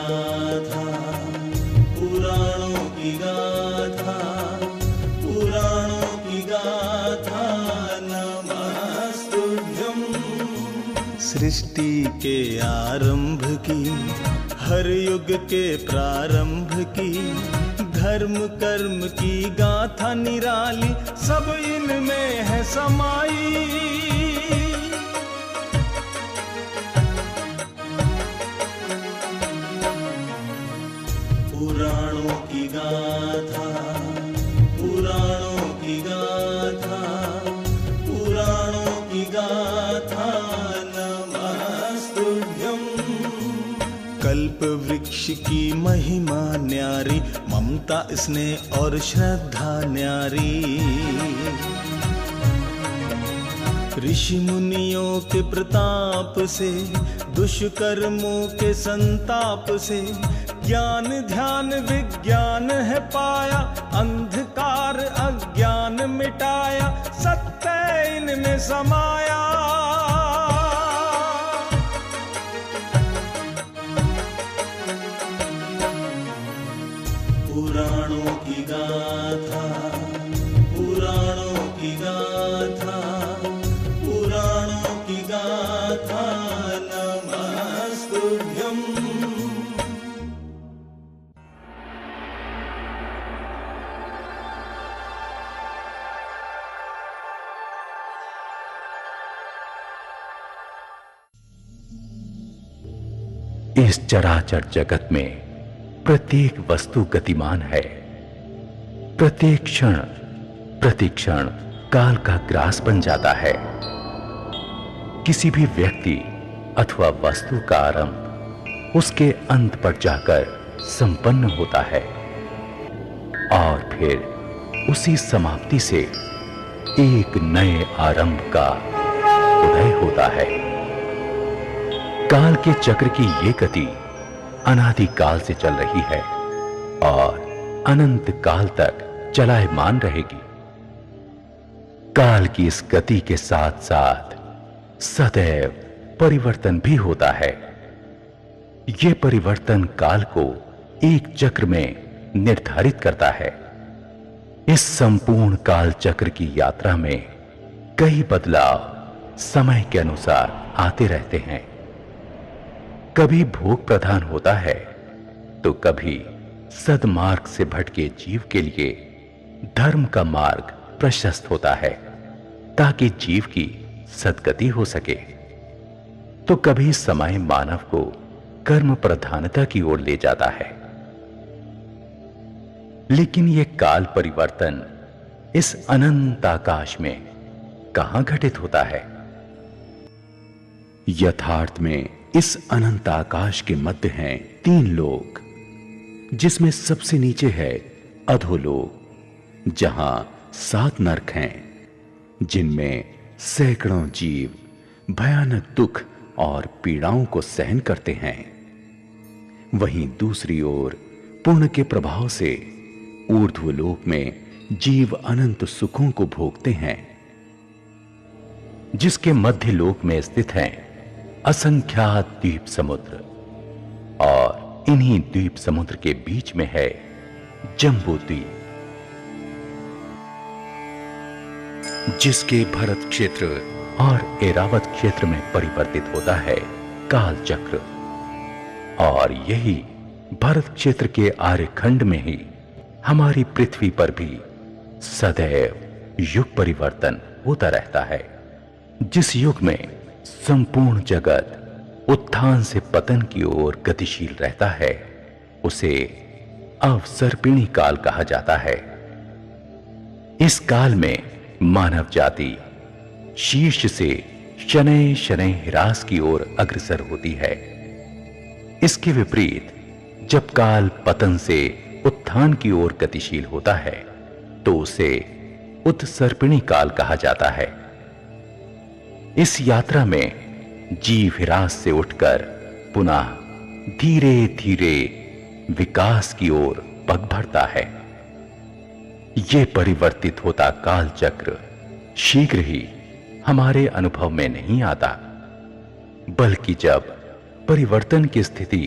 गाथा, पुराणों की गाथा, पुराणों की गाथा, नमस्तुभ्यं। सृष्टि के आरंभ की, हर युग के प्रारंभ की, धर्म कर्म की गाथा निराली, सब इनमें है समाई। पुराणों की गाथा, पुराणों की गाथा, पुराणों की गाथा, नमस्तुभ्यं। कल्प वृक्ष की महिमा न्यारी, ममता स्नेह और श्रद्धा न्यारी। ऋषि मुनियों के प्रताप से, दुष्कर्मों के संताप से, ज्ञान ध्यान विज्ञान है पाया, अंधकार अज्ञान मिटाया, सत्य इनमें समाया। पुराणों की गाथा, पुराणों की गाथा, पुराणों की गाथा, नमस्तुभ्यं। इस चराचर जगत में प्रत्येक वस्तु गतिमान है। प्रत्येक क्षण प्रतिक्षण काल का ग्रास बन जाता है। किसी भी व्यक्ति अथवा वस्तु का आरंभ उसके अंत पर जाकर संपन्न होता है और फिर उसी समाप्ति से एक नए आरंभ का उदय होता है। काल के चक्र की ये गति अनादि काल से चल रही है और अनंत काल तक चलायमान रहेगी। काल की इस गति के साथ साथ सदैव परिवर्तन भी होता है। यह परिवर्तन काल को एक चक्र में निर्धारित करता है। इस संपूर्ण काल चक्र की यात्रा में कई बदलाव समय के अनुसार आते रहते हैं। कभी भोग प्रधान होता है तो कभी सद्मार्ग से भटके जीव के लिए धर्म का मार्ग प्रशस्त होता है ताकि जीव की सद्गति हो सके। तो कभी समय मानव को कर्म प्रधानता की ओर ले जाता है। लेकिन यह काल परिवर्तन इस अनंत आकाश में कहां घटित होता है? यथार्थ में इस अनंत आकाश के मध्य हैं 3 लोक, जिसमें सबसे नीचे है अधोलोक, जहां 7 नरक हैं, जिनमें सैकड़ों जीव भयानक दुख और पीड़ाओं को सहन करते हैं। वहीं दूसरी ओर पुण्य के प्रभाव से ऊर्ध्वलोक में जीव अनंत सुखों को भोगते हैं, जिसके मध्य लोक में स्थित हैं असंख्यात द्वीप समुद्र और इन्हीं द्वीप समुद्र के बीच में है जम्बू द्वीप, जिसके भरत क्षेत्र और ऐरावत क्षेत्र में परिवर्तित होता है काल चक्र। और यही भरत क्षेत्र के आर्यखंड में ही हमारी पृथ्वी पर भी सदैव युग परिवर्तन होता रहता है। जिस युग में संपूर्ण जगत उत्थान से पतन की ओर गतिशील रहता है, उसे अवसर्पिणी काल कहा जाता है। इस काल में मानव जाति शीर्ष से शनैः शनैः ह्रास की ओर अग्रसर होती है। इसके विपरीत जब काल पतन से उत्थान की ओर गतिशील होता है तो उसे उत्सर्पिणी काल कहा जाता है। इस यात्रा में जीव ह्रास से उठकर पुनः धीरे धीरे विकास की ओर पग बढ़ता है। यह परिवर्तित होता काल चक्र शीघ्र ही हमारे अनुभव में नहीं आता, बल्कि जब परिवर्तन की स्थिति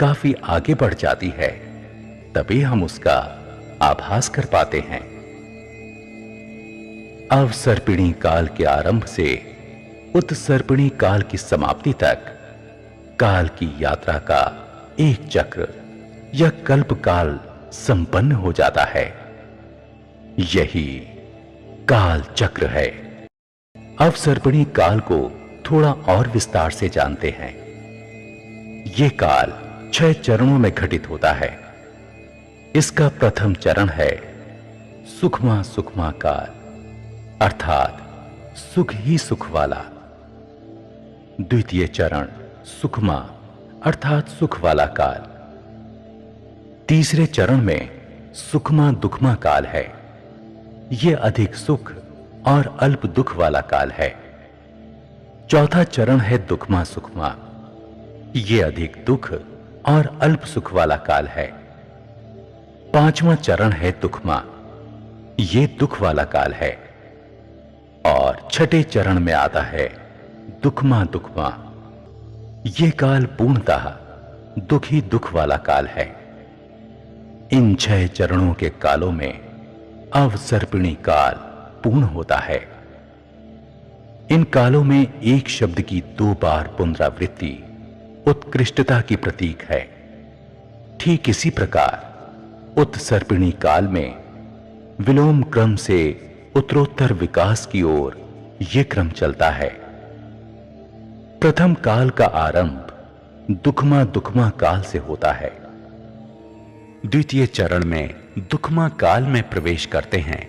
काफी आगे बढ़ जाती है, तभी हम उसका आभास कर पाते हैं। अवसर्पिणी काल के आरंभ से उत्सर्पिणी काल की समाप्ति तक काल की यात्रा का एक चक्र या कल्प काल संपन्न हो जाता है। यही काल चक्र है। अवसर्पिणी काल को थोड़ा और विस्तार से जानते हैं। यह काल 6 चरणों में घटित होता है। इसका प्रथम चरण है सुखमा सुखमा काल, अर्थात सुख ही सुख वाला। द्वितीय चरण सुखमा अर्थात सुख वाला काल। तीसरे चरण में सुखमा दुखमा काल है। यह अधिक सुख और अल्प दुख वाला काल है। चौथा चरण है दुखमा सुखमा। यह अधिक दुख और अल्प सुख वाला काल है। पांचवा चरण है दुखमा। यह दुख वाला काल है। और छठे चरण में आता है दुखमा दुखमा। यह काल पूर्णतः दुखी दुख वाला काल है। इन 6 चरणों के कालों में अवसर्पिणी काल पूर्ण होता है। इन कालों में एक शब्द की 2 बार पुनरावृत्ति उत्कृष्टता की प्रतीक है। ठीक इसी प्रकार उत्सर्पिणी काल में विलोम क्रम से उत्तरोत्तर विकास की ओर यह क्रम चलता है। प्रथम काल का आरंभ दुखमा दुखमा काल से होता है। द्वितीय चरण में दुखमा काल में प्रवेश करते हैं।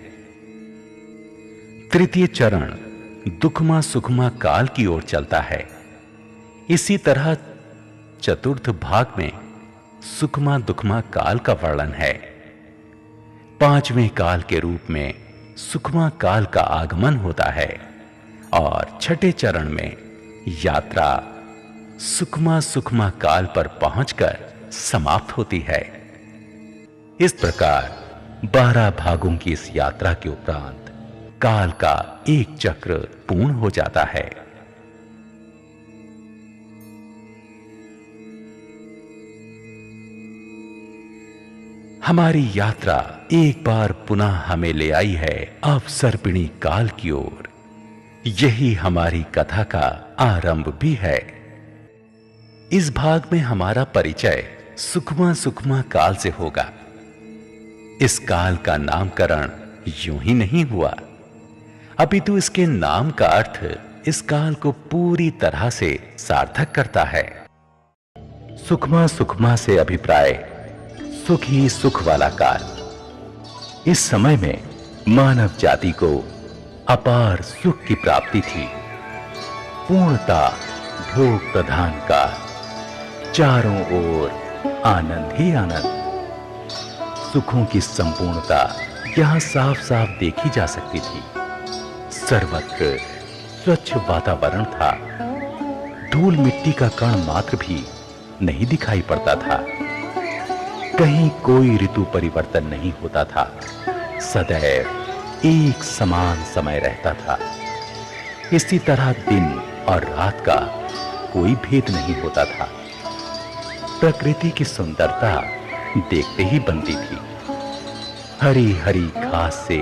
तृतीय चरण दुखमा सुखमा काल की ओर चलता है। इसी तरह चतुर्थ भाग में सुखमा दुखमा काल का वर्णन है। पांचवें काल के रूप में सुखमा काल का आगमन होता है और छठे चरण में यात्रा सुखमा सुखमा काल पर पहुंचकर समाप्त होती है। इस प्रकार 12 भागों की इस यात्रा के उपरांत काल का एक चक्र पूर्ण हो जाता है। हमारी यात्रा एक बार पुनः हमें ले आई है अवसर्पिणी काल की ओर। यही हमारी कथा का आरंभ भी है। इस भाग में हमारा परिचय सुखमा सुखमा काल से होगा। इस काल का नामकरण यूं ही नहीं हुआ, अपितु इसके नाम का अर्थ इस काल को पूरी तरह से सार्थक करता है। सुखमा सुखमा से अभिप्राय सुख ही सुख वाला काल। इस समय में मानव जाति को अपार सुख की प्राप्ति थी। पूर्णता भोग प्रधान का, चारों ओर आनंद ही आनंद। सुखों की संपूर्णता यहां साफ साफ देखी जा सकती थी। सर्वत्र स्वच्छ वातावरण था। धूल मिट्टी का कण मात्र भी नहीं दिखाई पड़ता था। कहीं कोई ऋतु परिवर्तन नहीं होता था। सदैव एक समान समय रहता था। इसी तरह दिन और रात का कोई भेद नहीं होता था। प्रकृति की सुंदरता देखते ही बनती थी। हरी हरी घास से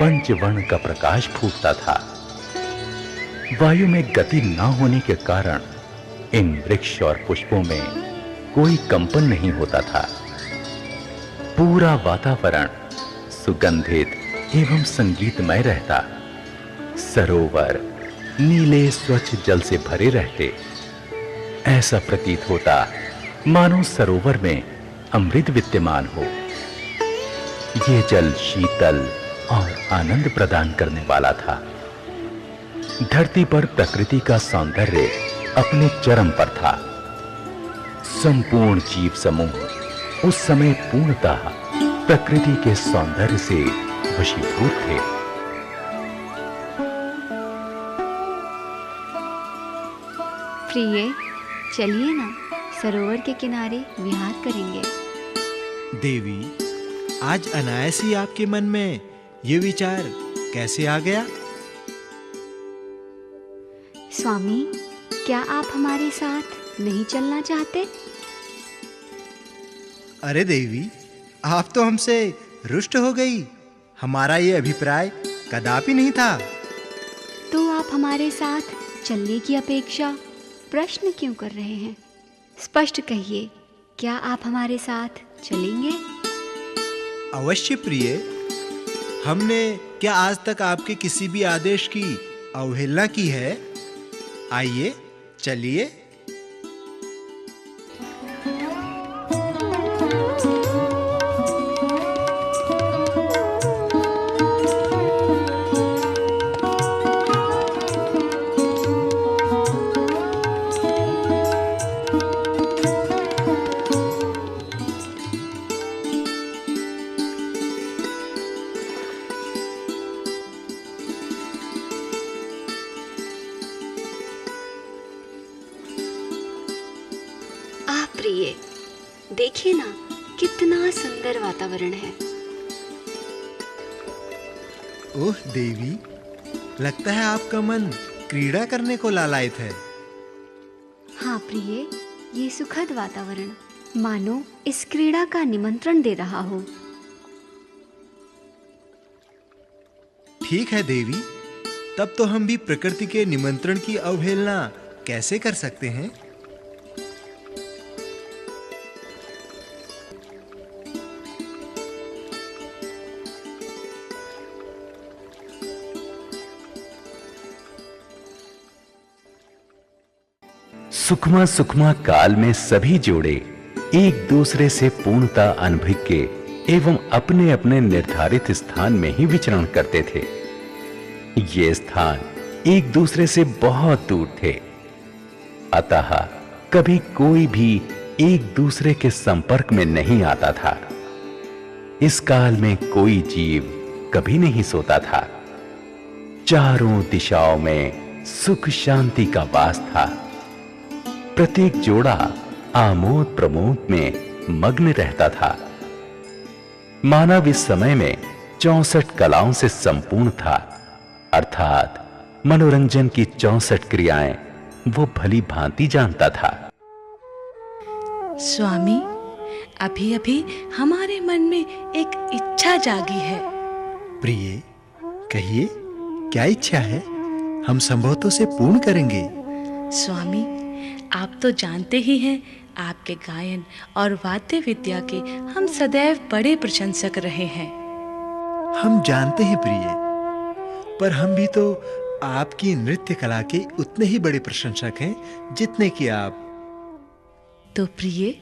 पंचवर्ण का प्रकाश फूटता था। वायु में गति न होने के कारण इन वृक्ष और पुष्पों में कोई कंपन नहीं होता था। पूरा वातावरण सुगंधित एवं संगीतमय रहता। सरोवर नीले स्वच्छ जल से भरे रहते। ऐसा प्रतीत होता मानो सरोवर में अमृत विद्यमान हो। यह जल शीतल और आनंद प्रदान करने वाला था। धरती पर प्रकृति का सौंदर्य अपने चरम पर था। संपूर्ण जीव समूह उस समय पूर्णतः प्रकृति के सौंदर्य से वशीभूत थे। प्रिय, चलिए ना सरोवर के किनारे विहार करेंगे। देवी, आज अनायास ही आपके मन में ये विचार कैसे आ गया? स्वामी, क्या आप हमारे साथ नहीं चलना चाहते? अरे देवी, आप तो हमसे रुष्ट हो गई। हमारा ये अभिप्राय कदापि नहीं था। तो आप हमारे साथ चलने की अपेक्षा प्रश्न क्यों कर रहे हैं? स्पष्ट कहिए, क्या आप हमारे साथ चलेंगे? अवश्य प्रिय। हमने क्या आज तक आपके किसी भी आदेश की अवहेलना की है? आइए, चलिए। प्रिय, देखिए ना, कितना सुंदर वातावरण है। ओह देवी, लगता है आपका मन क्रीड़ा करने को लालायित है। हाँ प्रिय, ये सुखद वातावरण मानो इस क्रीड़ा का निमंत्रण दे रहा हो। ठीक है देवी, तब तो हम भी प्रकृति के निमंत्रण की अवहेलना कैसे कर सकते हैं? सुखमा सुखमा काल में सभी जोड़े एक दूसरे से पूर्णता अनभिज्ञ एवं अपने अपने निर्धारित स्थान में ही विचरण करते थे। ये स्थान एक दूसरे से बहुत दूर थे, अतः कभी कोई भी एक दूसरे के संपर्क में नहीं आता था। इस काल में कोई जीव कभी नहीं सोता था। चारों दिशाओं में सुख शांति का वास था। प्रत्येक जोड़ा आमोद प्रमोद में मग्न रहता था। मानव इस समय में 64 कलाओं से संपूर्ण था, अर्थात मनोरंजन की 64 क्रियाएं वो भली भांति जानता था। स्वामी, अभी अभी हमारे मन में एक इच्छा जागी है। प्रिय, कहिए, क्या इच्छा है? हम संभवतः से पूर्ण करेंगे। स्वामी, आप तो जानते ही हैं, आपके गायन और वाद्य विद्या के हम सदैव बड़े प्रशंसक रहे हैं। हम जानते हैं प्रिय, पर हम भी तो आपकी नृत्य कला के उतने ही बड़े प्रशंसक हैं जितने कि आप। तो प्रिय,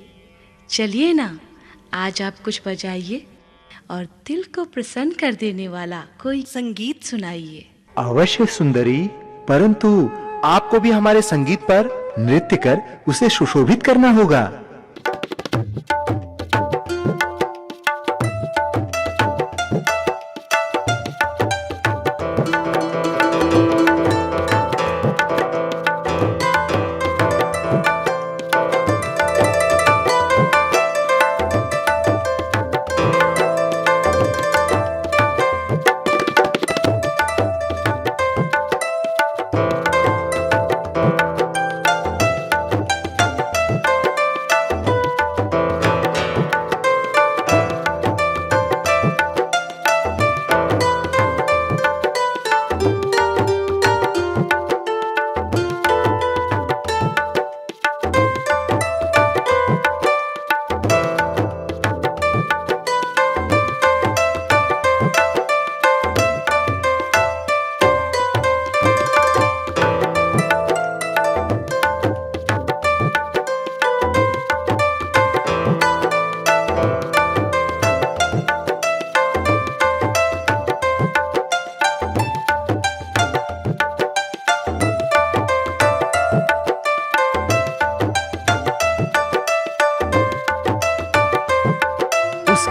चलिए ना, आज आप कुछ बजाइए और दिल को प्रसन्न कर देने वाला कोई संगीत सुनाइए। अवश्य सुंदरी, परंतु आपको भी हमारे संगीत पर नृत्य कर उसे सुशोभित करना होगा।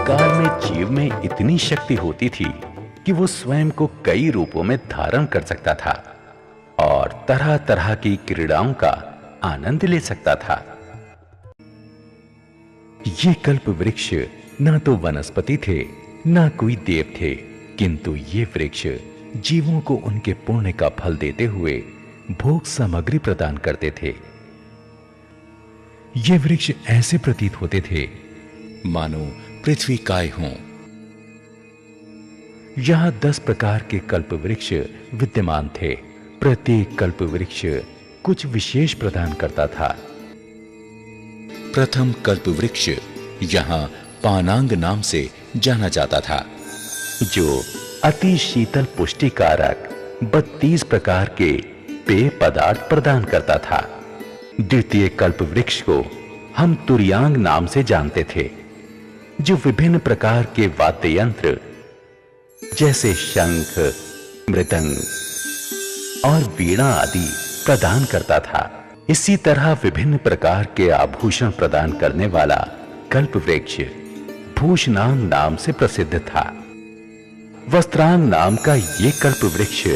काल में जीव में इतनी शक्ति होती थी कि वो स्वयं को कई रूपों में धारण कर सकता था और तरह तरह की क्रीड़ाओं का आनंद ले सकता था। ये कल्प वृक्ष ना तो वनस्पति थे, ना कोई देव थे, किंतु ये वृक्ष जीवों को उनके पुण्य का फल देते हुए भोग सामग्री प्रदान करते थे। ये वृक्ष ऐसे प्रतीत होते थे मानो पृथ्वी काय हों। यहां 10 प्रकार के कल्प वृक्ष विद्यमान थे। प्रत्येक कल्प वृक्ष कुछ विशेष प्रदान करता था। प्रथम कल्प वृक्ष यहां पानांग नाम से जाना जाता था, जो अति शीतल पुष्टिकारक 32 प्रकार के पेय पदार्थ प्रदान करता था। द्वितीय कल्प वृक्ष को हम तुरयांग नाम से जानते थे, जो विभिन्न प्रकार के वाद्य यंत्र जैसे शंख, मृदंग और वीणा आदि प्रदान करता था। इसी तरह विभिन्न प्रकार के आभूषण प्रदान करने वाला कल्प वृक्ष भूषणांग नाम से प्रसिद्ध था। वस्त्रांग नाम का ये कल्प वृक्ष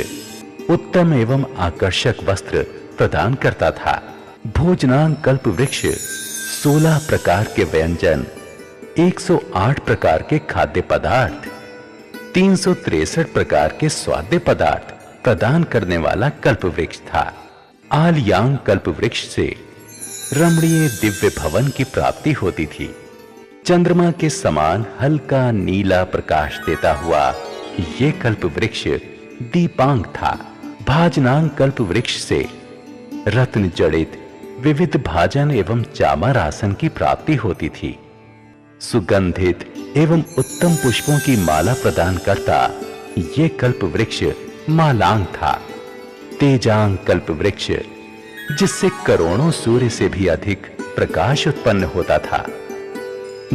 उत्तम एवं आकर्षक वस्त्र प्रदान करता था। भोजनांग कल्प वृक्ष 16 प्रकार के व्यंजन, 108 प्रकार के खाद्य पदार्थ, 363 प्रकार के स्वाद्य पदार्थ प्रदान करने वाला कल्प वृक्ष था। आलयांग कल्प वृक्ष से रमणीय दिव्य भवन की प्राप्ति होती थी। चंद्रमा के समान हल्का नीला प्रकाश देता हुआ ये कल्प वृक्ष दीपांग था। भाजनांग कल्प वृक्ष से रत्न जड़ित विविध भाजन एवं चामर आसन की प्राप्ति होती थी। सुगंधित एवं उत्तम पुष्पों की माला प्रदान करता ये कल्प वृक्ष मालांग था। तेजांग कल्प वृक्ष जिससे करोड़ों सूर्य से भी अधिक प्रकाश उत्पन्न होता था,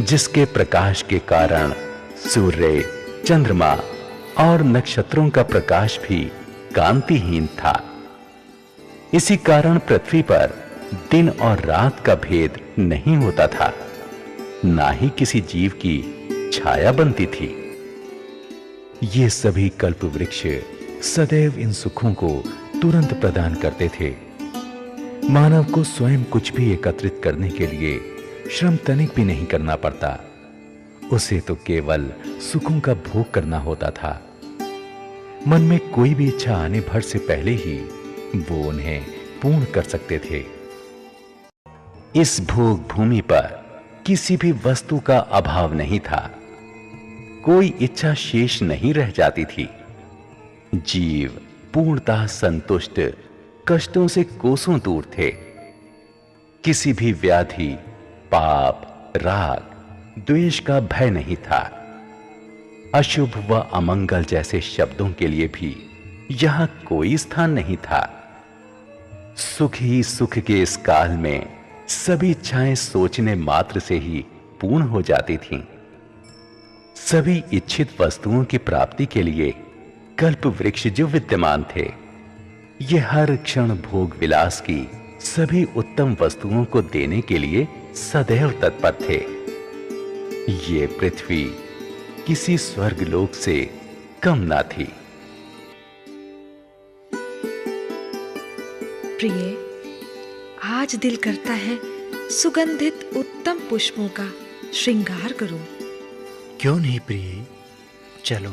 जिसके प्रकाश के कारण सूर्य, चंद्रमा और नक्षत्रों का प्रकाश भी कांतिहीन था। इसी कारण पृथ्वी पर दिन और रात का भेद नहीं होता था, ना ही किसी जीव की छाया बनती थी। ये सभी कल्प वृक्ष सदैव इन सुखों को तुरंत प्रदान करते थे। मानव को स्वयं कुछ भी एकत्रित करने के लिए श्रम तनिक भी नहीं करना पड़ता। उसे तो केवल सुखों का भोग करना होता था। मन में कोई भी इच्छा आने भर से पहले ही वो उन्हें पूर्ण कर सकते थे। इस भोग भूमि पर किसी भी वस्तु का अभाव नहीं था। कोई इच्छा शेष नहीं रह जाती थी। जीव पूर्णतः संतुष्ट, कष्टों से कोसों दूर थे। किसी भी व्याधि, पाप, राग, द्वेष का भय नहीं था। अशुभ व अमंगल जैसे शब्दों के लिए भी यहां कोई स्थान नहीं था। सुख ही सुख के इस काल में सभी इच्छाएं सोचने मात्र से ही पूर्ण हो जाती थीं। सभी इच्छित वस्तुओं की प्राप्ति के लिए कल्प वृक्ष जो विद्यमान थे, ये हर क्षण भोग विलास की सभी उत्तम वस्तुओं को देने के लिए सदैव तत्पर थे। ये पृथ्वी किसी स्वर्गलोक से कम ना थी। प्रिय, आज दिल करता है सुगंधित उत्तम पुष्पों का श्रृंगार करूं। क्यों नहीं प्रिय, चलो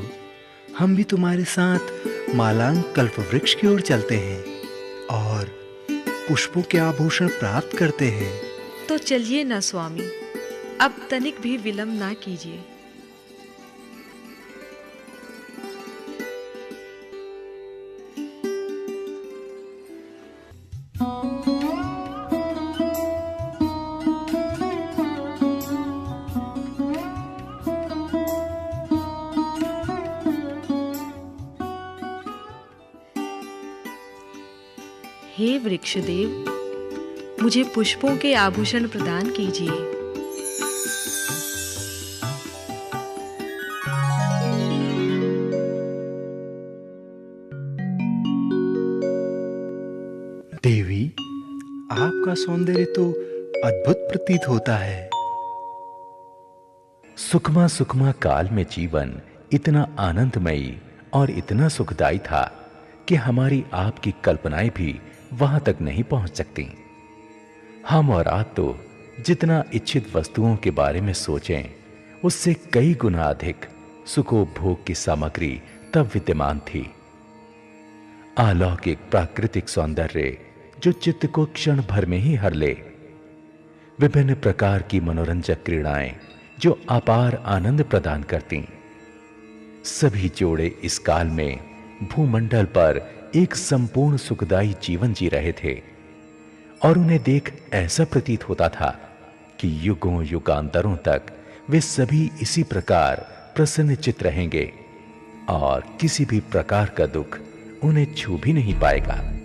हम भी तुम्हारे साथ मालांग कल्प वृक्ष की ओर चलते हैं और पुष्पों के आभूषण प्राप्त करते हैं। तो चलिए ना स्वामी, अब तनिक भी विलंब ना कीजिए। हे वृक्षदेव, मुझे पुष्पों के आभूषण प्रदान कीजिए। देवी, आपका सौंदर्य तो अद्भुत प्रतीत होता है। सुखमा सुखमा काल में जीवन इतना आनंदमयी और इतना सुखदायी था कि हमारी आपकी कल्पनाएं भी वहां तक नहीं पहुंच सकती। हम और आप तो जितना इच्छित वस्तुओं के बारे में सोचें, उससे कई गुना अधिक सुखोपभोग की सामग्री तब विद्यमान थी। अलौकिक प्राकृतिक सौंदर्य जो चित्त को क्षण भर में ही हर ले, विभिन्न प्रकार की मनोरंजक क्रीड़ाएं जो अपार आनंद प्रदान करती। सभी जोड़े इस काल में भूमंडल पर एक संपूर्ण सुखदायी जीवन जी रहे थे और उन्हें देख ऐसा प्रतीत होता था कि युगों युगांतरों तक वे सभी इसी प्रकार प्रसन्नचित्त रहेंगे और किसी भी प्रकार का दुख उन्हें छू भी नहीं पाएगा।